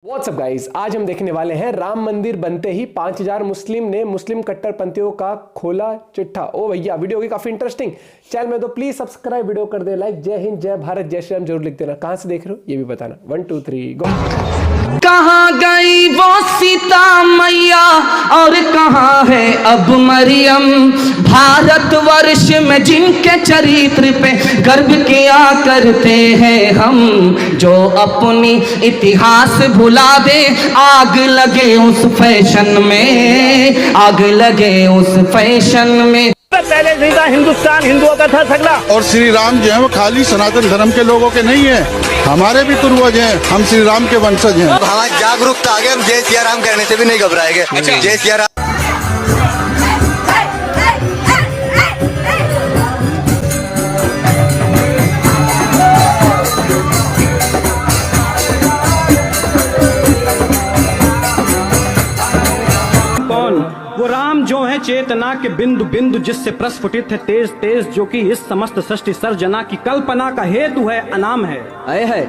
WhatsApp guys, आज हम देखने वाले हैं राम मंदिर बनते ही 5000 मुस्लिम ने मुस्लिम कट्टरपंथियों का खोला चिट्ठा। ओ भैया, वीडियो होगी काफी इंटरेस्टिंग। चैनल में तो प्लीज सब्सक्राइब, वीडियो कर दे लाइक। जय हिंद, जय भारत, जय श्री राम जरूर लिख देना। कहां से देख रहे हो ये भी बताना। 1 2 3 गो। कहाँ गई वो सीता मैया और कहाँ है अब मरियम। भारतवर्ष में जिनके चरित्र पे गर्व किया करते हैं हम, जो अपनी इतिहास भुला दे आग लगे उस फैशन में, आग लगे उस फैशन में। पहले से था हिंदुस्तान हिंदुओं का था सगला। और श्री राम जो है वो खाली सनातन धर्म के लोगों के नहीं है, हमारे भी पूर्वज हैं, हम श्री राम के वंशज हैं। हमारी जागरूकता आ गई, हम जय सिया राम कहने से भी नहीं घबराएंगे। जय सिया राम। वो राम जो है चेतना के बिंदु बिंदु, जिससे प्रस्फुटित है तेज तेज, जो कि इस समस्त सृष्टि सर्जना की कल्पना का हेतु है, अनाम है।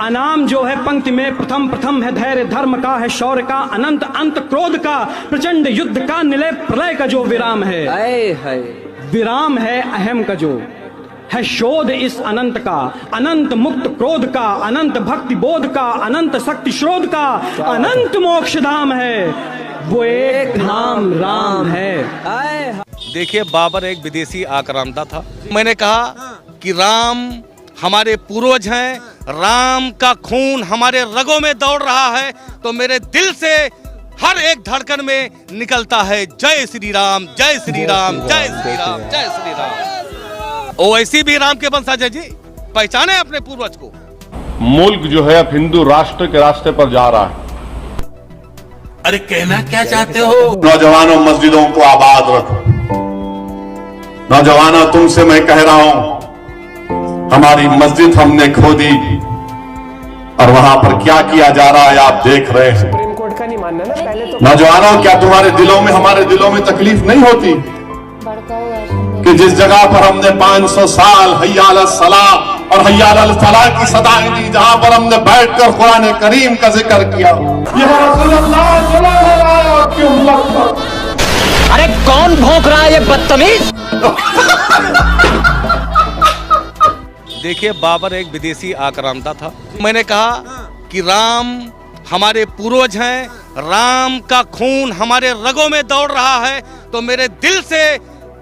अनाम जो है पंक्ति में प्रथम प्रथम है, धैर्य धर्म का है, शौर्य का अनंत अंत, क्रोध का प्रचंड युद्ध का, निलय प्रलय का जो विराम है। विराम है अहम का जो है शोध इस अनंत का, अनंत मुक्त क्रोध का, अनंत भक्ति बोध का, अनंत शक्ति श्रोध का, अनंत मोक्ष धाम है। वो एक नाम राम है। देखिए, बाबर एक विदेशी आक्रांता था। मैंने कहा कि राम हमारे पूर्वज हैं, राम का खून हमारे रगों में दौड़ रहा है, तो मेरे दिल से हर एक धड़कन में निकलता है जय श्री राम, जय श्री राम, जय श्री राम, जय श्री राम। ओवैसी भी राम के वंशज है जी, पहचाने अपने पूर्वज को। मुल्क जो है अब हिंदू राष्ट्र के रास्ते पर जा रहा है। अरे कहना क्या चाहते हो? नौजवानों, मस्जिदों को आबाद रखो। नौजवानों, तुमसे मैं कह रहा हूं, हमारी मस्जिद हमने खो दी और वहां पर क्या किया जा रहा है आप देख रहे हैं। सुप्रीम कोर्ट का नहीं मानना ना पहले तो। नौजवानों, क्या तुम्हारे दिलों में, हमारे दिलों में तकलीफ नहीं होती कि जिस जगह पर हमने 500 साल हय्या अला सलाह और हय्या अल फलाह की सदाएं दी, जहां पर हमने बैठकर कुरान करीम का जिक्र किया, अरे कौन भौंक रहा है ये बदतमीज? देखिए, बाबर एक विदेशी आक्रांता था। मैंने कहा कि राम हमारे पूर्वज हैं, राम का खून हमारे रगों में दौड़ रहा है, तो मेरे दिल से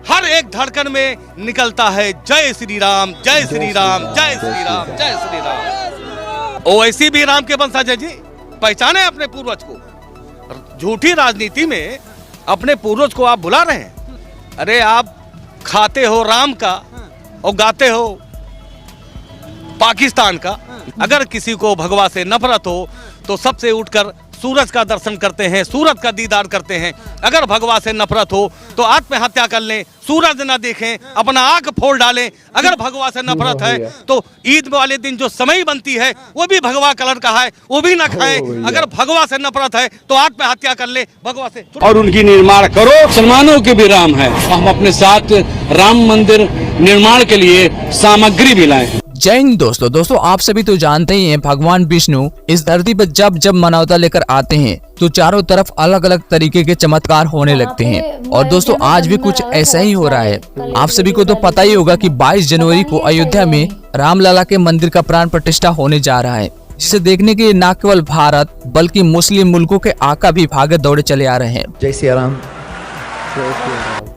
हर एक धड़कन में निकलता है जय श्री राम, जय श्री राम, जय श्री राम, जय श्री राम। ओवैसी भी राम के वंशज है जी, पहचाने अपने पूर्वज को। झूठी राजनीति में अपने पूर्वज को आप भुला रहे हैं। अरे आप खाते हो राम का और गाते हो पाकिस्तान का। अगर किसी को भगवा से नफरत हो तो सबसे उठकर सूरज का दर्शन करते हैं, सूरज का दीदार करते हैं। अगर भगवा से नफरत हो तो आत्महत्या कर लें, सूरज ना देखें, अपना आंख फोड़ डालें। अगर भगवा से नफरत है तो ईद वाले दिन जो समय बनती है वो भी भगवा कलर का है, वो भी ना खाएं। अगर भगवा से नफरत है तो आत्महत्या कर ले भगवा से। और उनकी निर्माण करो। मुसलमानों के भी राम है, हम अपने साथ राम मंदिर निर्माण के लिए सामग्री भी लाए। जय हिंद दोस्तों, आप सभी तो जानते ही हैं, भगवान विष्णु इस धरती पर जब जब मानवता लेकर आते हैं तो चारों तरफ अलग अलग तरीके के चमत्कार होने लगते हैं। और दोस्तों, आज भी कुछ ऐसा ही हो रहा है। आप सभी को तो पता ही होगा कि 22 जनवरी को अयोध्या में रामलला के मंदिर का प्राण प्रतिष्ठा होने जा रहा है, जिसे देखने के लिए न केवल भारत बल्कि मुस्लिम मुल्कों के आका भी भागे दौड़े चले आ रहे हैं। जय सिया राम।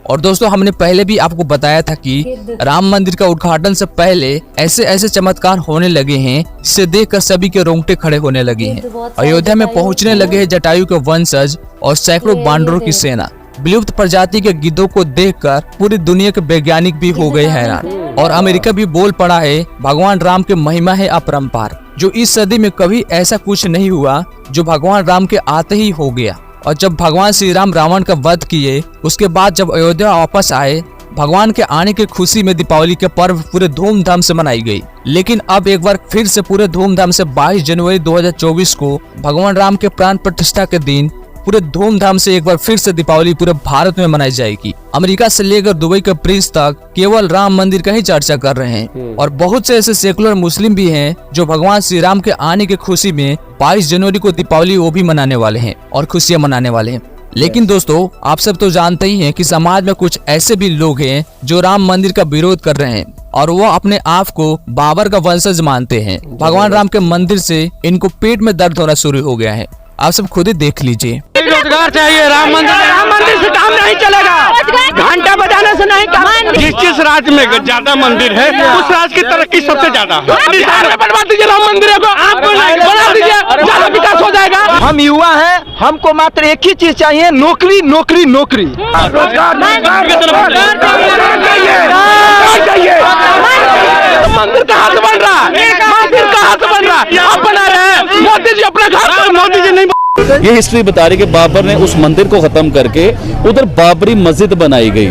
और दोस्तों, हमने पहले भी आपको बताया था कि राम मंदिर का उद्घाटन से पहले ऐसे ऐसे चमत्कार होने लगे हैं, जिसे देखकर सभी के रोंगटे खड़े होने लगे हैं। अयोध्या में पहुंचने लगे हैं जटायु के वंशज और सैकड़ों बानरों की सेना। विलुप्त प्रजाति के गिद्धों को देखकर पूरी दुनिया के वैज्ञानिक भी हो गए हैरान। और अमेरिका भी बोल पड़ा है, भगवान राम की महिमा है अपरंपार, जो इस सदी में कभी ऐसा कुछ नहीं हुआ जो भगवान राम के आते ही हो गया। और जब भगवान श्री राम रावण का वध किए, उसके बाद जब अयोध्या वापस आए, भगवान के आने की खुशी में दीपावली के पर्व पूरे धूमधाम से मनाई गई। लेकिन अब एक बार फिर से पूरे धूमधाम से 22 जनवरी 2024 को भगवान राम के प्राण प्रतिष्ठा के दिन पूरे धूमधाम से एक बार फिर से दीपावली पूरे भारत में मनाई जाएगी। अमेरिका से लेकर दुबई के प्रिंस तक केवल राम मंदिर का ही चर्चा कर रहे हैं और बहुत से ऐसे सेकुलर मुस्लिम भी हैं जो भगवान श्री राम के आने की खुशी में 22 जनवरी को दीपावली वो भी मनाने वाले हैं और खुशियां मनाने वाले हैं। लेकिन दोस्तों, आप सब तो जानते ही हैं कि समाज में कुछ ऐसे भी लोग हैं जो राम मंदिर का विरोध कर रहे हैं और वो अपने आप को बाबर का वंशज मानते हैं। भगवान राम के मंदिर से इनको पेट में दर्द होना शुरू हो गया है। आप सब खुद ही देख लीजिए। रोजगार चाहिए, राम मंदिर से काम नहीं चलेगा, घंटा बजाने से नहीं काम। जिस राज्य में ज्यादा मंदिर है उस राज्य की तरक्की सबसे ज्यादा। बनवा दीजिए राम मंदिर को, आप बना दीजिए, ज्यादा विकास हो जाएगा। हम युवा हैं, हमको मात्र एक ही चीज चाहिए, नौकरी नौकरी नौकरी। रोजगार चाहिए। मंदिर कहाँ से बन रहा है? मंदिर कहाँ से बन रहा है? आप बना रहे हैं, मोदी जी अपने घर पर, मोदी जी नहीं। ये हिस्ट्री बता रही कि बाबर ने उस मंदिर को खत्म करके उधर बाबरी मस्जिद बनाई गई।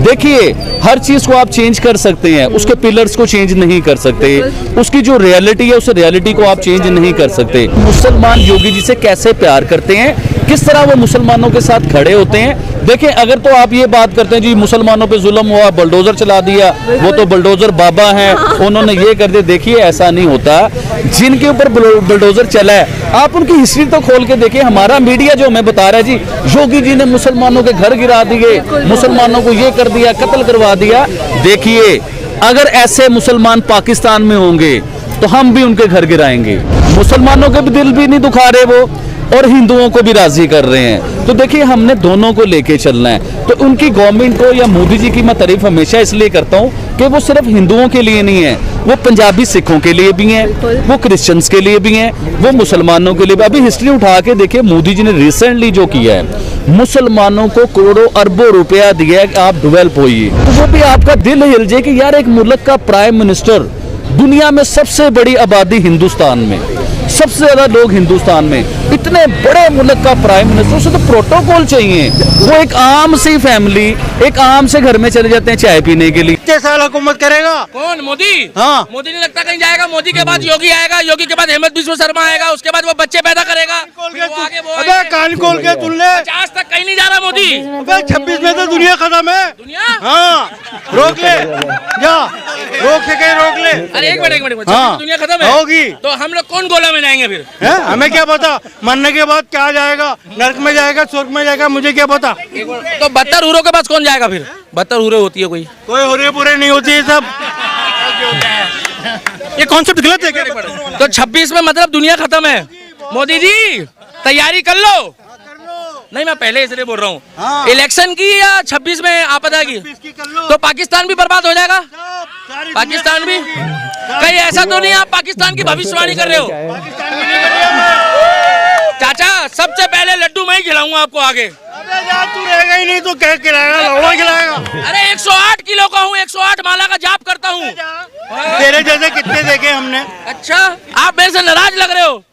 देखिए, हर चीज को आप चेंज कर सकते हैं, उसके पिलर्स को चेंज नहीं कर सकते, उसकी जो रियलिटी है उस रियलिटी को आप चेंज नहीं कर सकते। मुसलमान योगी जी से कैसे प्यार करते हैं, किस तरह वो मुसलमानों के साथ खड़े होते हैं। देखिए, अगर तो आप ये बात करते हैं जी मुसलमानों पे जुल्म हुआ, बुलडोजर चला दिया, वो तो बुलडोजर बाबा हैं, उन्होंने ये कर दिया। देखिए, ऐसा नहीं होता। जिनके ऊपर बुलडोजर चला है, आप उनकी हिस्ट्री तो खोल के देखिए। हमारा मीडिया जो हमें बता रहा है जी योगी जी ने मुसलमानों के घर गिरा दिए, मुसलमानों को ये कर दिया, कत्ल करवा दिया। देखिए, अगर ऐसे मुसलमान पाकिस्तान में होंगे तो हम भी उनके घर गिराएंगे। मुसलमानों के भी दिल भी नहीं दुखा रहे वो, और हिंदुओं को भी राजी कर रहे हैं। तो देखिए, हमने दोनों को लेके चलना है। तो उनकी गवर्नमेंट को या मोदी जी की मैं तारीफ हमेशा इसलिए करता हूँ कि वो सिर्फ हिंदुओं के लिए नहीं है, वो पंजाबी सिखों के लिए भी हैं, वो क्रिश्चियंस के लिए भी हैं, वो मुसलमानों के लिए भी। अभी हिस्ट्री उठा के देखिए, मोदी जी ने रिसेंटली जो किया है, मुसलमानों को करोड़ों अरबों रुपया दिया है कि आप डेवलप होइए। तो वो भी आपका दिल हिल जाए कि यार एक मुल्क का प्राइम मिनिस्टर, दुनिया में सबसे बड़ी आबादी हिंदुस्तान में, सबसे ज्यादा लोग हिंदुस्तान में, इतने बड़े मुल्क का प्राइम मिनिस्टर, उसे तो प्रोटोकॉल चाहिए। वो एक आम सी फैमिली, एक आम से घर में चले जाते हैं चाय पीने के लिए। कितने साल हुकूमत करेगा? कौन? मोदी? हाँ। मोदी नहीं लगता कहीं जाएगा। मोदी के बाद योगी आएगा, योगी के बाद हेमंत बिस्वा शर्मा आएगा, उसके बाद वो बच्चे पैदा करेगा। अबे कान खोल के सुन ले, 50 तक कहीं नहीं जा रहा मोदी। अबे 26 में तो दुनिया खत्म है। दुनिया? हाँ, रोक ले, जा रोक के कहीं रोक ले। अरे एक मिनट, हाँ, दुनिया खत्म है होगी तो हम लोग कौन गोला में जाएंगे फिर? है? हमें क्या पता, मरने के बाद क्या जाएगा, नरक में जाएगा, स्वर्ग में जाएगा, मुझे क्या पता। तो 72 हुरों के पास कौन जाएगा फिर? 72 हुरे होती है कोई हुरे पूरे नहीं होती है सब। ये कॉन्सेप्ट गलत है क्या? तो 26 में मतलब दुनिया खत्म है। मोदी जी तैयारी कर लो। नहीं, मैं पहले इसलिए बोल रहा हूँ, हाँ। इलेक्शन की या 26 में आपदा की? तो पाकिस्तान भी बर्बाद हो जाएगा। पाकिस्तान भी कहीं ऐसा तो नहीं आप पाकिस्तान की भविष्यवाणी कर रहे हो? चाचा, सबसे पहले लड्डू मैं ही खिलाऊंगा आपको आगे। तू रहेगा ही नहीं तो क्या खिलाएगा? लौड़ा खिलाएगा। अरे 108 किलो का हूँ, 108 माला का जाप करता हूँ। तेरे जैसे कितने देखे हमने। अच्छा, आप मेरे से नाराज लग रहे हो?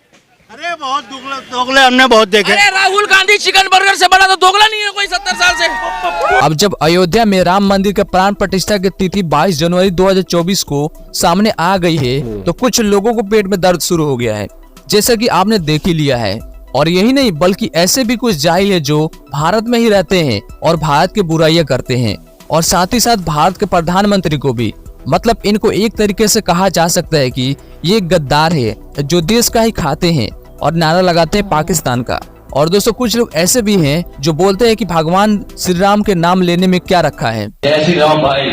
अरे बहुत दोगले हमने बहुत देखे। अरे राहुल गांधी चिकन बर्गर से बड़ा तो दोगला नहीं है कोई 70 साल से। अब जब अयोध्या में राम मंदिर के प्राण प्रतिष्ठा की तिथि 22 जनवरी 2024 को सामने आ गई है तो कुछ लोगों को पेट में दर्द शुरू हो गया है, जैसा कि आपने देख ही लिया है। और यही नहीं बल्कि ऐसे भी कुछ जाहिल है जो भारत में ही रहते हैं और भारत की बुराइयां करते हैं, और साथ ही साथ भारत के प्रधानमंत्री को भी। मतलब इनको एक तरीके से कहा जा सकता है कि ये गद्दार है जो देश का ही खाते हैं और नारा लगाते हैं पाकिस्तान का। और दोस्तों, कुछ लोग ऐसे भी हैं जो बोलते हैं कि भगवान श्री राम के नाम लेने में क्या रखा है। जय श्री राम भाई।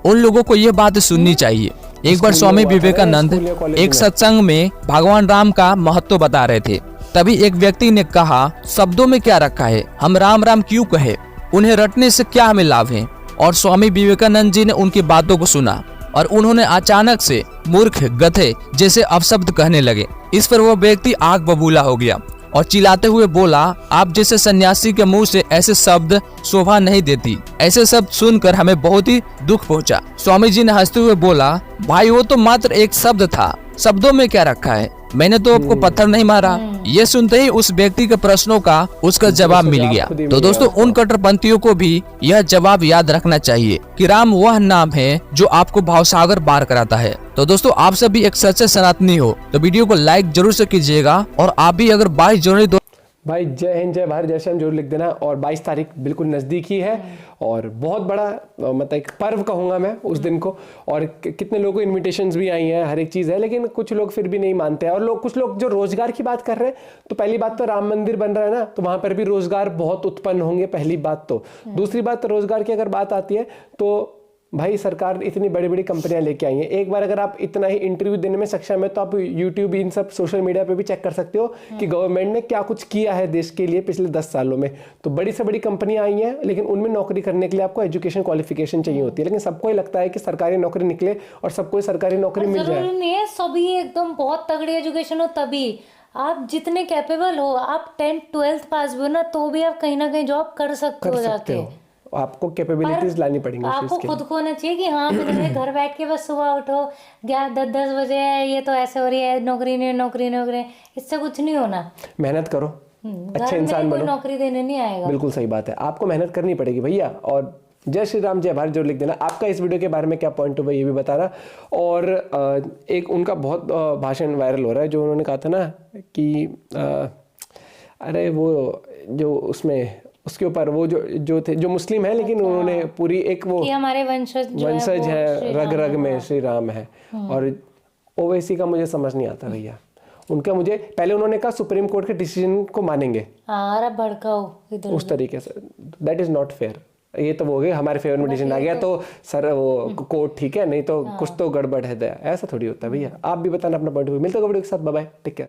उन लोगों को ये बात सुननी चाहिए। एक बार स्वामी विवेकानंद एक सत्संग में भगवान राम का महत्व बता रहे थे। तभी एक व्यक्ति ने कहा, शब्दों में क्या रखा है, हम राम राम क्यों कहे, उन्हें रटने से क्या हमें लाभ है। और स्वामी विवेकानंद जी ने उनकी बातों को सुना और उन्होंने अचानक से मूर्ख, गधे जैसे अपशब्द कहने लगे। इस पर वो व्यक्ति आग बबूला हो गया और चिल्लाते हुए बोला, आप जैसे सन्यासी के मुंह से ऐसे शब्द शोभा नहीं देती। ऐसे शब्द सुनकर हमें बहुत ही दुख पहुंचा। स्वामी जी ने हंसते हुए बोला, भाई वो तो मात्र एक शब्द था, शब्दों में क्या रखा है, मैंने तो आपको पत्थर नहीं मारा। ये सुनते ही उस व्यक्ति के प्रश्नों का उसका जवाब मिल गया। तो दोस्तों उन कट्टरपंथियों को भी यह जवाब याद रखना चाहिए कि राम वह नाम है जो आपको भावसागर पार कराता है। तो दोस्तों आप सभी एक सच्चे सनातनी हो तो वीडियो को लाइक जरूर से कीजिएगा, और आप भी अगर 22 जनवरी भाई जय हिंद जय भारत जय श्री राम जरूर लिख देना। और 22 तारीख बिल्कुल नज़दीक ही है और बहुत बड़ा मतलब एक पर्व कहूँगा मैं उस दिन को। और कितने लोगों को इन्विटेशंस भी आई हैं, हर एक चीज़ है, लेकिन कुछ लोग फिर भी नहीं मानते हैं। और कुछ लोग जो रोजगार की बात कर रहे हैं, तो पहली बात तो राम मंदिर बन रहा है ना, तो वहाँ पर भी रोजगार बहुत उत्पन्न होंगे, पहली बात तो। दूसरी बात रोजगार की अगर बात आती है तो भाई सरकार इतनी बड़ी बड़ी कंपनियां लेके आई हैं। एक बार अगर आप इतना ही इंटरव्यू देने में सक्षम है तो आप यूट्यूब इन सब सोशल मीडिया पे भी चेक कर सकते हो कि गवर्नमेंट ने क्या कुछ किया है देश के लिए पिछले 10 सालों में। तो बड़ी से बड़ी कंपनियां आई हैं, लेकिन उनमें नौकरी करने के लिए आपको एजुकेशन क्वालिफिकेशन चाहिए होती है। लेकिन सबको ही लगता है कि सरकारी नौकरी निकले और सबको सरकारी नौकरी मिल जाए। नहीं है सभी एकदम बहुत तगड़ी एजुकेशन हो, तभी आप जितने कैपेबल हो, आप 10th 12th पास भी हो ना, तो भी आप कहीं ना कहीं जॉब कर सकते हो जाके। आपको कैपेबिलिटीज लानी पड़ेंगी, आपको खुद को होना चाहिए कि हाँ घर बैठ के बस सुबह उठो 10 बजे ये तो ऐसे हो रही है, नौकरी नहीं, इससे कुछ नहीं होना। मेहनत करो, अच्छे इंसान बनो, नौकरी देने नहीं आएगा। बिल्कुल सही बात है, आपको मेहनत करनी पड़ेगी भैया। और जय श्री राम जय भारत जरूर लिख देना। आपका इस वीडियो के बारे में क्या पॉइंट हुआ ये भी बताना। और एक उनका बहुत भाषण वायरल हो रहा है जो उन्होंने कहा था ना कि अरे वो जो उसमें उसके ऊपर वो जो थे जो मुस्लिम है, लेकिन उन्होंने पूरी एक वो कि हमारे वंशज है रग रग में श्री राम है। और ओवैसी का मुझे समझ नहीं आता भैया उनका। मुझे पहले उन्होंने कहा सुप्रीम कोर्ट के डिसीजन को मानेंगे, अरे भड़काओ इधर उस तरीके से, दैट इज नॉट फेयर। ये तो हो गए हमारे फेवर में डिसीजन आ गया तो सर वो कोर्ट ठीक है, नहीं तो कुछ तो गड़बड़ है, ऐसा थोड़ी होता है भैया। आप भी बताना अपना पॉइंट ऑफ व्यू। मिलते हैं वीडियो के साथ, बाय बाय, टेक केयर।